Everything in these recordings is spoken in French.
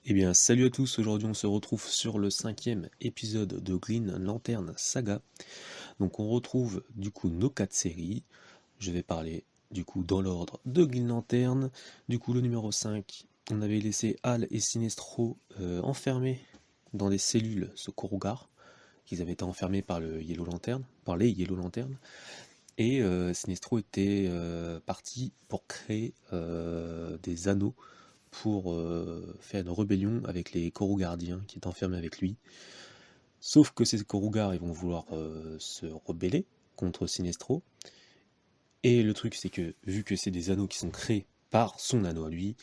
Eh bien, salut à tous, aujourd'hui on se retrouve sur le cinquième épisode de Green Lantern Saga. Donc on retrouve du coup nos quatre séries. Je vais parler du coup dans l'ordre de Green Lantern. Du coup le numéro 5, on avait laissé Hal et Sinestro enfermés dans des cellules ce Korugar, qu'ils avaient été enfermés par le Yellow Lantern, par les Yellow Lantern. Et Sinestro était parti pour créer des anneaux pour faire une rébellion avec les Korugardiens qui est enfermés avec lui. Sauf que ces Korugars ils vont vouloir se rebeller contre Sinestro. Et le truc c'est que vu que c'est des anneaux qui sont créés par son anneau à lui,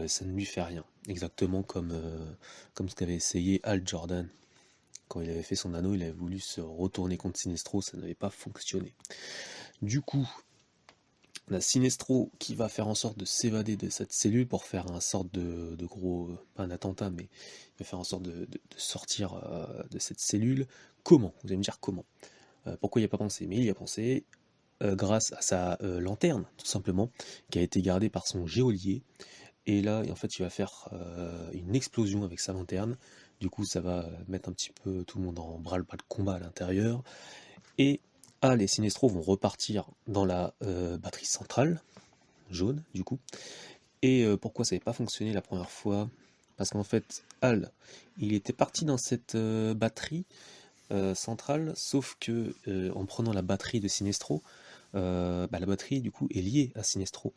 ça ne lui fait rien. Exactement comme ce qu'avait essayé Hal Jordan. Quand il avait fait son anneau, il avait voulu se retourner contre Sinestro, ça n'avait pas fonctionné. Du coup, on a Sinestro qui va faire en sorte de s'évader de cette cellule pour faire un sorte de gros, pas un attentat, mais il va faire en sorte de sortir de cette cellule. Comment? Vous allez me dire comment? Pourquoi il n'y a pas pensé? Mais il y a pensé grâce à sa lanterne, tout simplement, qui a été gardée par son geôlier. Et là, en fait, il va faire une explosion avec sa lanterne. Du coup, ça va mettre un petit peu tout le monde en bras-le-bas de combat à l'intérieur. Et les Sinestro vont repartir dans la batterie centrale, jaune du coup. Et pourquoi ça n'avait pas fonctionné la première fois? Parce qu'en fait, Hal, il était parti dans cette batterie centrale, sauf que en prenant la batterie de Sinestro, la batterie du coup est liée à Sinestro.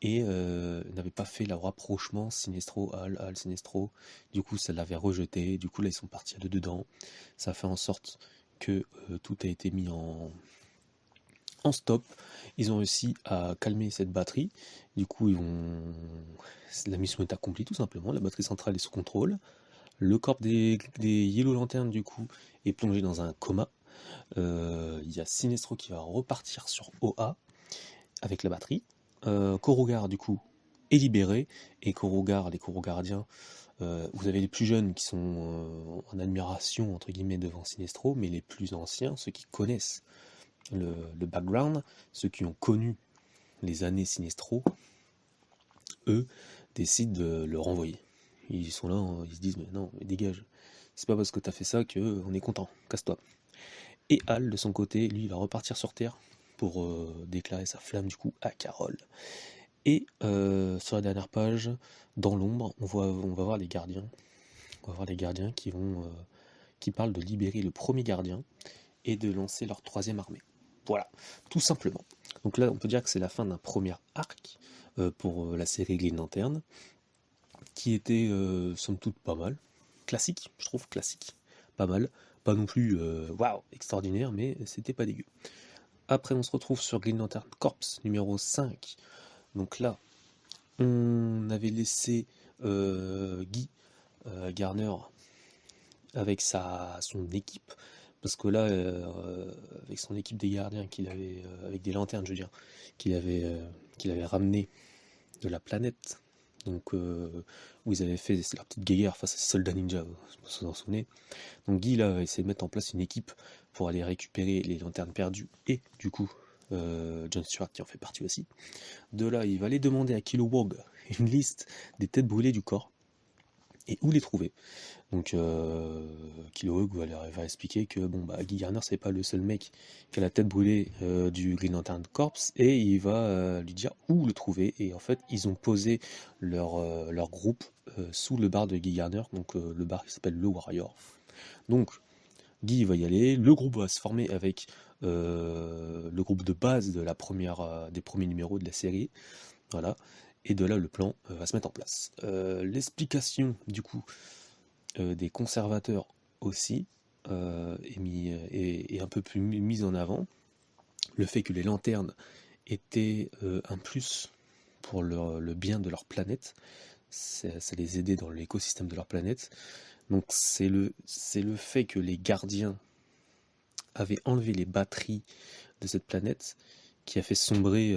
Et n'avait pas fait le rapprochement Sinestro, Hal, Sinestro. Du coup, ça l'avait rejeté. Du coup, là, ils sont partis à deux dedans. Ça fait en sorte que tout a été mis en stop. Ils ont réussi à calmer cette batterie. Du coup, la mission est accomplie tout simplement. La batterie centrale est sous contrôle. Le corps des Yellow Lanterns, du coup, est plongé dans un coma. Il y a Sinestro qui va repartir sur OA avec la batterie. Korugar, du coup, est libéré. Et Korugar, les Korugardiens, vous avez les plus jeunes qui sont en admiration, entre guillemets, devant Sinestro, mais les plus anciens, ceux qui connaissent le background, ceux qui ont connu les années Sinestro, eux, décident de le renvoyer. Ils sont là, ils se disent, mais non, mais dégage. C'est pas parce que t'as fait ça que on est content, casse-toi. Et Hal, de son côté, lui, il va repartir sur Terre pour déclarer sa flamme, du coup, à Carole. Et sur la dernière page, dans l'ombre, on va voir les gardiens. On va voir les gardiens qui parlent de libérer le premier gardien et de lancer leur troisième armée. Voilà, tout simplement. Donc là, on peut dire que c'est la fin d'un premier arc pour la série Green Lantern, qui était somme toute pas mal. Classique, je trouve, classique. Pas mal. Pas non plus waouh, extraordinaire, mais c'était pas dégueu. Après, on se retrouve sur Green Lantern Corps numéro 5. Donc là, on avait laissé Guy Garner avec son équipe, parce que là, avec son équipe des gardiens qu'il avait, avec des lanternes, je veux dire, qu'il avait ramené de la planète, donc où ils avaient fait leur petite guerre face à ces soldats ninja, je sais pas si vous en souvenez. Donc Guy là va essayer de mettre en place une équipe pour aller récupérer les lanternes perdues et du coup John Stewart qui en fait partie aussi. De là, il va aller demander à Kilowog une liste des têtes brûlées du corps et où les trouver. Donc Kilowog va expliquer que bon bah Guy Garner c'est pas le seul mec qui a la tête brûlée du Green Lantern Corps et il va lui dire où le trouver et en fait ils ont posé leur groupe sous le bar de Guy Garner, donc le bar qui s'appelle le Warrior. Donc Guy va y aller, le groupe va se former avec le groupe de base de des premiers numéros de la série, voilà, et de là le plan va se mettre en place. L'explication du coup des conservateurs aussi est un peu plus mise en avant. Le fait que les lanternes étaient un plus pour le bien de leur planète, ça les aidait dans l'écosystème de leur planète. Donc c'est le fait que les gardiens avaient enlevé les batteries de cette planète qui a fait sombrer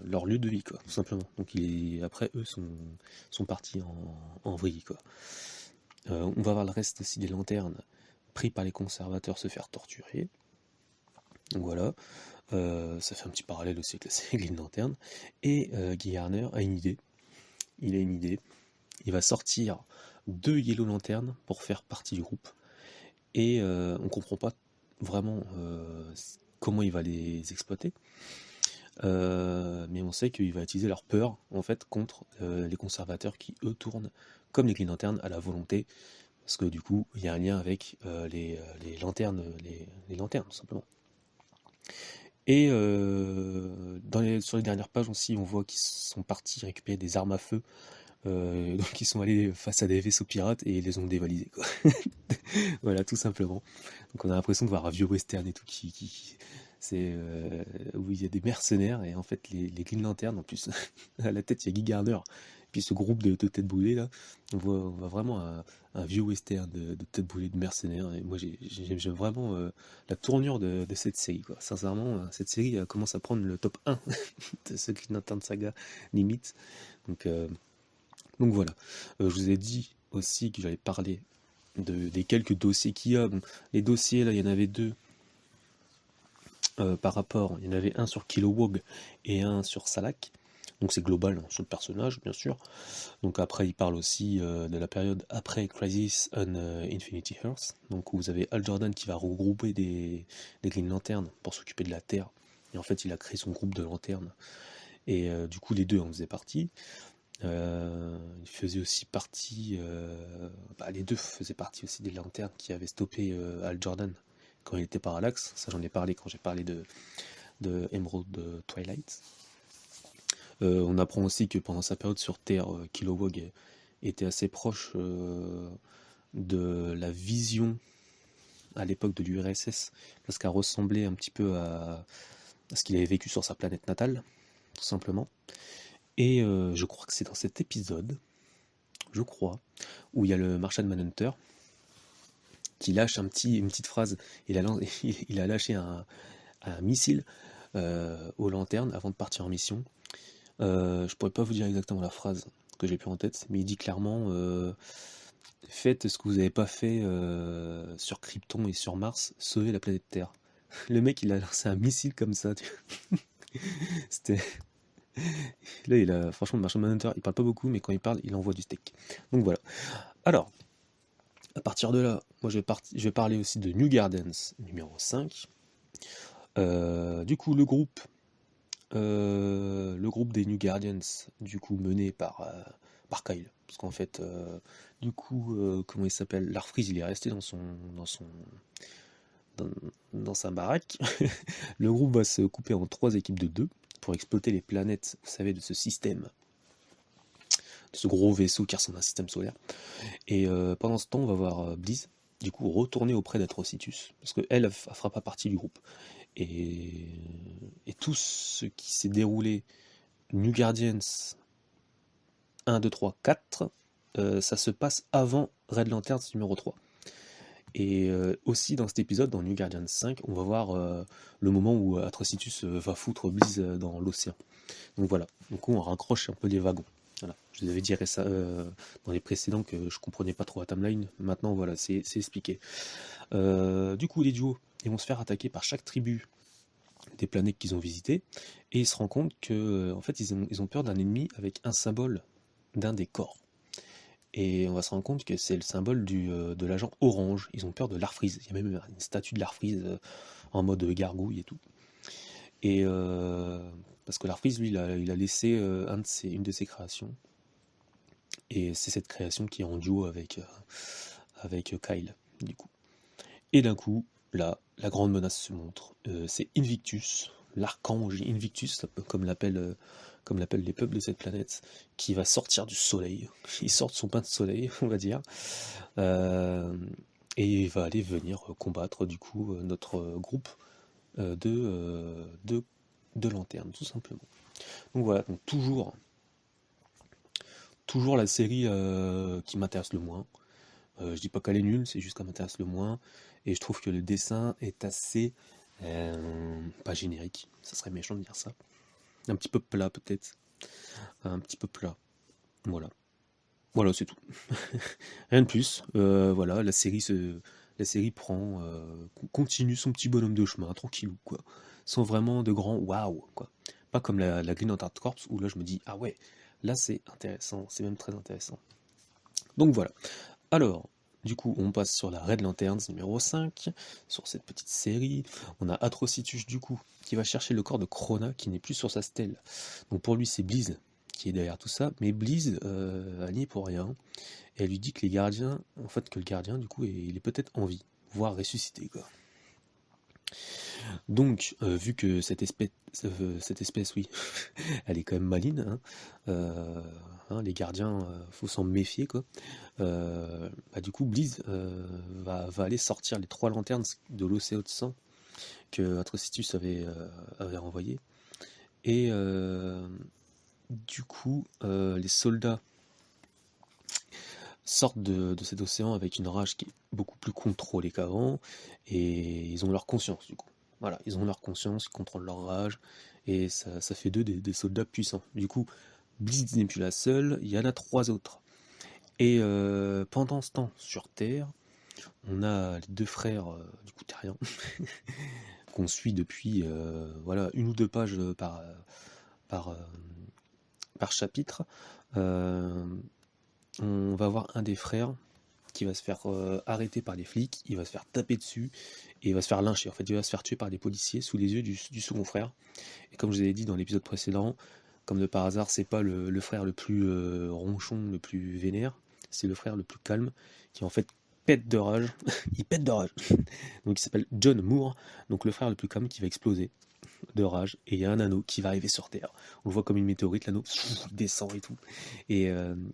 leur lieu de vie, quoi, tout simplement. Donc après, eux sont partis en vrille, quoi. On va voir le reste aussi des lanternes pris par les conservateurs se faire torturer. Donc voilà, ça fait un petit parallèle aussi avec la série Green Lantern. Et Guy Garner a une idée. Il a une idée. il va sortir 2 Yellow Lantern pour faire partie du groupe. Et on comprend pas vraiment comment il va les exploiter. Mais on sait qu'il va utiliser leur peur en fait contre les conservateurs qui eux tournent comme les Green Lanterns à la volonté, parce que du coup il y a un lien avec les lanternes, les lanternes tout simplement. Et sur les dernières pages aussi, on voit qu'ils sont partis récupérer des armes à feu. Donc ils sont allés face à des vaisseaux pirates et ils les ont dévalisés, quoi. Voilà, tout simplement. Donc on a l'impression de voir un vieux western et tout c'est où il y a des mercenaires et en fait les Green Lantern en plus à la tête il y a Guy Gardner. Puis ce groupe de têtes brûlées là, on voit vraiment un vieux western de têtes brûlées de mercenaires. Et moi j'aime vraiment la tournure de cette série, quoi. Sincèrement, cette série commence à prendre le top 1 de ce Green Lantern Saga limite. Donc voilà. Je vous ai dit aussi que j'allais parler des quelques dossiers qu'il y a. Bon, les dossiers là, il y en avait deux par rapport. Il y en avait un sur Kilowog et un sur Salak. Donc c'est global, hein, sur le personnage, bien sûr. Donc après, il parle aussi de la période après Crisis on Infinity Earth. Donc où vous avez Hal Jordan qui va regrouper des Green Lanterns pour s'occuper de la Terre. Et en fait, il a créé son groupe de lanternes. Et du coup, les deux en faisaient partie. Il faisait aussi partie, les deux faisaient partie aussi des lanternes qui avaient stoppé Hal Jordan quand il était parallaxe. Ça, j'en ai parlé quand j'ai parlé de Emerald Twilight. On apprend aussi que pendant sa période sur Terre, Kilowog était assez proche de la vision à l'époque de l'URSS, parce qu'elle ressemblait un petit peu à ce qu'il avait vécu sur sa planète natale, tout simplement. Et je crois que c'est dans cet épisode, où il y a le Martian Manhunter qui lâche une petite phrase. Il a lâché un missile aux lanternes avant de partir en mission. Je pourrais pas vous dire exactement la phrase que j'ai plus en tête, mais il dit clairement faites ce que vous n'avez pas fait sur Krypton et sur Mars, sauvez la planète Terre. Le mec, il a lancé un missile comme ça. C'était. Là, franchement, le Martian Manhunter, il parle pas beaucoup, mais quand il parle, il envoie du steak. Donc voilà. Alors, à partir de là, moi je vais parler aussi de New Gardens numéro 5. Du coup, le groupe des New Guardians, du coup mené par Kyle, parce qu'en fait, comment il s'appelle, Larfreeze, il est resté dans sa baraque. Le groupe va se couper en 3 équipes de 2 pour exploiter les planètes, vous savez, de ce système, de ce gros vaisseau qui ressemble à un système solaire. Et pendant ce temps, on va voir Bliss, du coup, retourner auprès d'Atrocitus, parce qu'elle ne fera pas partie du groupe. Et tout ce qui s'est déroulé, New Guardians 1, 2, 3, 4, ça se passe avant Red Lanterns numéro 3. Et aussi dans cet épisode, dans New Guardians 5, on va voir le moment où Atrocitus va foutre Bliss dans l'océan. Donc voilà, donc on raccroche un peu les wagons. Voilà. Je vous avais dit ça dans les précédents que je comprenais pas trop la timeline. Maintenant voilà, c'est expliqué. Du coup, les duos, ils vont se faire attaquer par chaque tribu des planètes qu'ils ont visitées, et ils se rendent compte que en fait ils ont peur d'un ennemi avec un symbole d'un des corps. Et on va se rendre compte que c'est le symbole de l'agent orange. Ils ont peur de Larfreeze. Il y a même une statue de Larfreeze en mode gargouille et tout. Et parce que Larfreeze, lui, il a laissé une de ses créations. Et c'est cette création qui est en duo avec Kyle, du coup. Et d'un coup, là, la grande menace se montre. C'est Invictus, l'archange Invictus, comme l'appellent les peuples de cette planète, qui va sortir du soleil. Il sort de son pain de soleil, on va dire. Et il va aller venir combattre, du coup, notre groupe de lanternes, tout simplement. Donc voilà, donc toujours la série qui m'intéresse le moins. Je dis pas qu'elle est nulle, c'est juste qu'elle m'intéresse le moins. Et je trouve que le dessin est assez pas générique, ça serait méchant de dire ça. Un petit peu plat peut-être. Un petit peu plat. Voilà. Voilà, c'est tout. Rien de plus. Voilà, la série prend, continue son petit bonhomme de chemin, tranquillou, quoi. Sans vraiment de grands waouh, quoi. Pas comme la Green Lantern Corps, où là je me dis, ah ouais, là c'est intéressant, c'est même très intéressant. Donc voilà. Alors, du coup, on passe sur la Red Lanterns numéro 5, sur cette petite série. On a Atrocitus, du coup, qui va chercher le corps de Krona, qui n'est plus sur sa stèle. Donc pour lui, c'est Blizz qui est derrière tout ça, mais Blizz, elle n'y est pour rien. Et elle lui dit que les gardiens, en fait, que le gardien, du coup, il est peut-être en vie, voire ressuscité, quoi. Donc, vu que cette espèce, oui, elle est quand même maligne, hein, les gardiens, faut s'en méfier, quoi. Du coup, Blizz va aller sortir les 3 lanternes de l'océan de sang que Atrocitus avait renvoyé. Et du coup, les soldats sortent de cet océan avec une rage qui est beaucoup plus contrôlée qu'avant, et ils ont leur conscience, du coup. Voilà, ils ont leur conscience, ils contrôlent leur rage, et ça fait d'eux des soldats puissants. Du coup, Blizz n'est plus la seule, il y en a 3 autres. Et pendant ce temps, sur Terre, on a les 2 frères, du coup terriens, qu'on suit depuis voilà, 1 ou 2 pages par, par chapitre. On va voir un des frères qui va se faire arrêter par les flics, il va se faire taper dessus, et il va se faire lyncher. En fait, il va se faire tuer par les policiers sous les yeux du second frère. Et comme je vous avais dit dans l'épisode précédent, comme de par hasard, c'est pas le frère le plus ronchon, le plus vénère, c'est le frère le plus calme, qui en fait pète de rage. Il pète de rage. Donc il s'appelle John Moore, donc le frère le plus calme qui va exploser de rage, et il y a un anneau qui va arriver sur Terre. On le voit comme une météorite, l'anneau descend et tout, et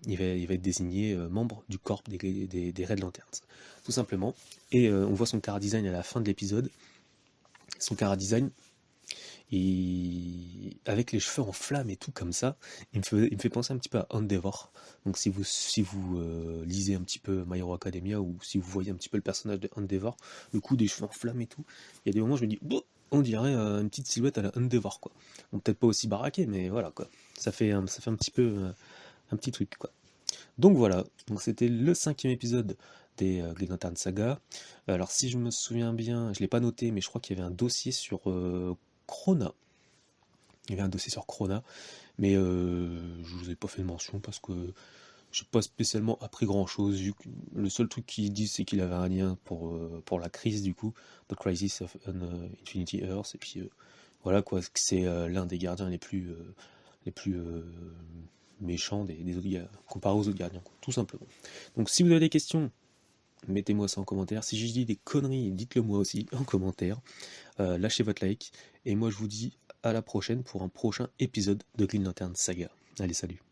il va être désigné membre du corps des Red Lanterns, tout simplement. Et on voit son chara-design à la fin de l'épisode. Son chara-design, avec les cheveux en flammes et tout comme ça, il me fait penser un petit peu à Endeavor. Donc si vous lisez un petit peu My Hero Academia, ou si vous voyez un petit peu le personnage de Endeavor, le coup des cheveux en flammes et tout, il y a des moments où je me dis, on dirait une petite silhouette à la Endeavor, quoi. Bon, peut-être pas aussi baraqué, mais voilà, quoi. Ça fait un petit peu un petit truc, quoi. Donc voilà, donc c'était le 5e épisode des Green Lantern Saga. Alors si je me souviens bien, je l'ai pas noté, mais je crois qu'il y avait un dossier sur Krona. Il y avait un dossier sur Krona, mais je vous ai pas fait de mention parce que j'ai pas spécialement appris grand chose. Le seul truc qu'ils disent, c'est qu'il avait un lien pour la crise, du coup, The Crisis of Infinity Earth, et puis voilà, quoi, que c'est l'un des gardiens les plus méchants des autres gardiens, comparé aux autres gardiens, quoi, tout simplement. Donc si vous avez des questions, mettez-moi ça en commentaire. Si j'ai dit des conneries, dites-le moi aussi en commentaire. Lâchez votre like, et moi je vous dis à la prochaine pour un prochain épisode de Green Lantern Saga. Allez, salut.